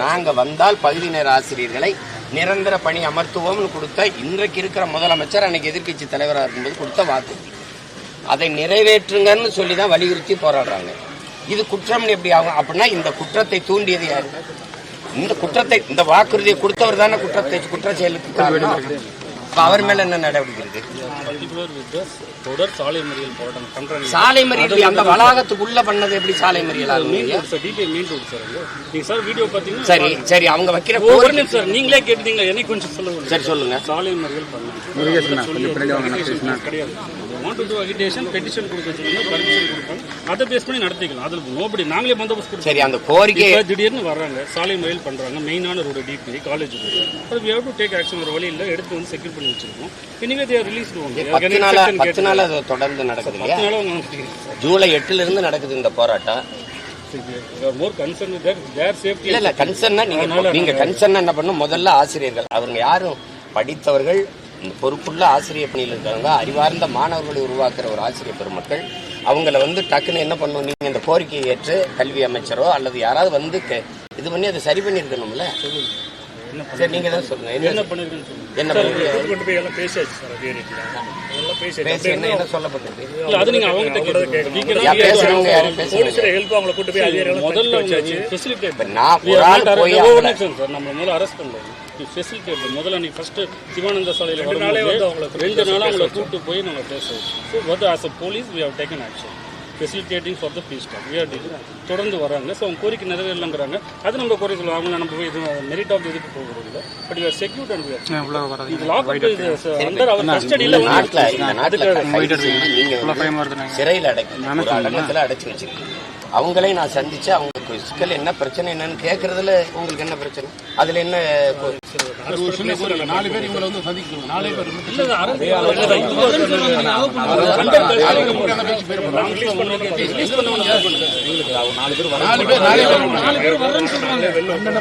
நாங்கள் வந்தால் பகுதி நேர ஆசிரியர்களை நிரந்தர பணி அமர்த்துவோம்னு கொடுத்த இன்றைக்கு இருக்கிற முதலமைச்சர் அன்னைக்கு எதிர்க்கட்சி தலைவராக இருக்கும்போது கொடுத்த வாக்குறுதி, அதை நிறைவேற்றுங்கன்னு சொல்லி தான் வலியுறுத்தி போராடுறாங்க. இது குற்றம் எப்படி ஆகும் அப்படின்னா இந்த குற்றத்தை தூண்டியது யாரு? இந்த குற்றத்தை, இந்த வாக்குறுதியை கொடுத்தவர் தானே குற்ற செயலுக்கு. அவர் மேல என்ன நடவடிக்கை இருக்கு? சாலை மறியல் அந்த வளாகத்துக்குள்ள பண்ணது எப்படி சாலை மறியல் ஆகும்? சரி சரி, அவங்க வைக்கிற நீங்களே கேட்டீங்க, எனக்கு கொஞ்சம் சொல்லுங்க. சரி சொல்லுங்க. சாலை மறியல் கிடையாது. Want to to agitation petition கொடுக்க சொல்லுங்க, பர்மிஷன் கொடுப்பாங்க, அதை பேஸ் பண்ணி நடத்திக்கலாம். அதில் நோபடி நாங்களே பந்தோபஸ்து. சரி, அந்த கோரிக்கை திடீர்னு வர்றாங்க, சாலை மறியல் பண்றாங்க, மெயினான ரோடு டிபி காலேஜ் அது we have to take action. ஒரு வழி இல்லை, எடுத்து வந்து செக்யூர் பண்ணி வச்சிருக்கோம். Anyway they are release. 10 நாள் அது தொடர்ந்து நடக்குது இல்லையா? ஜூலை 8 இருந்து நடக்குது இந்த போராட்டம். இல்ல கன்சர்னா நீங்க கன்சர்னா என்ன பண்ணும்? முதல்ல ஆசிரியர்கள், அவங்க யாரும் படித்தவர்கள், பொறுப்புள்ள ஆசிரியர் பணியில் இருக்கிறவங்க, அறிவார்ந்த மாணவர்களை உருவாக்குற ஒரு ஆசிரியர் பெருமக்கள், அவங்கள வந்து டக்குன்னு என்ன பண்ணும்? நீங்க இந்த கோரிக்கையை ஏற்று கல்வி அமைச்சரோ அல்லது யாராவது வந்து இது பண்ணி அதை சரி பண்ணிருக்கணும்ல. சரி, நீங்க தான் சொல்லுங்க. என்ன பண்ணிருக்கீங்க? என்ன சொல்லப்பட்டது? முதல்ல நீ ஃபர்ஸ்ட் சிவானந்த சாலையில் 2 நாளாக அவங்களை கூப்பிட்டு போய் நாங்கள் பேசுவோம். ஸோ வந்து as a police we have taken action facilitating for the peace talk. We are தொடர்ந்து வராங்க. ஸோ அவங்க கோரிக்கை நிறைவேறலங்கிறாங்க. அது நம்ம குறை சொல்லுவோம். அவங்க நம்ம இது மெரிட் ஆஃப் இதுக்கு போகிறது இல்லை. But we are secured and சிறையில் அடைச்சி வச்சிருக்கீங்க. அவங்களே நான் சந்திச்சு அவங்களுக்கு சிக்கல் என்ன பிரச்சனை என்னன்னு கேட்கறதுல உங்களுக்கு என்ன பிரச்சனை? அதுல என்ன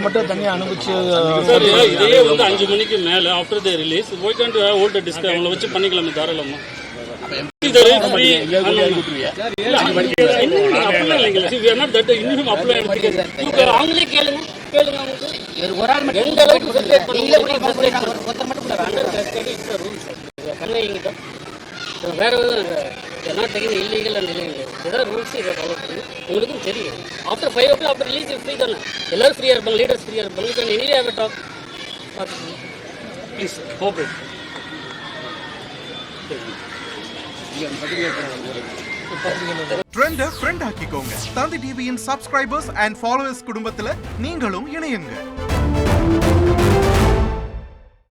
மட்டும் தனியா அனுப்பிச்சு இதையே வந்து 5 மணிக்கு மேல after the release we can do have hold discuss அவங்கள வச்சு பண்ணிக்கலாம் தாராளமா. வேற இல்லீகல் அண்ட் இல்லீகல் ரூல்ஸ் இதை ஃபாலோ பண்ணி உங்களுக்கும் தெரியும். After 5 o'clock after release free தானே, எல்லாரும் ஃப்ரீயா இருப்பாங்க, லீடர்ஸ் ஃப்ரீயா இருப்பாங்க. Anyway have a talk please cooperate. Trend friend ஆக்கிக்கோங்க. தந்தி டிவியின் சப்ஸ்கிரைபர்ஸ் அண்ட் ஃபாலோவர்ஸ் குடும்பத்துல நீங்களும் இணையுங்க.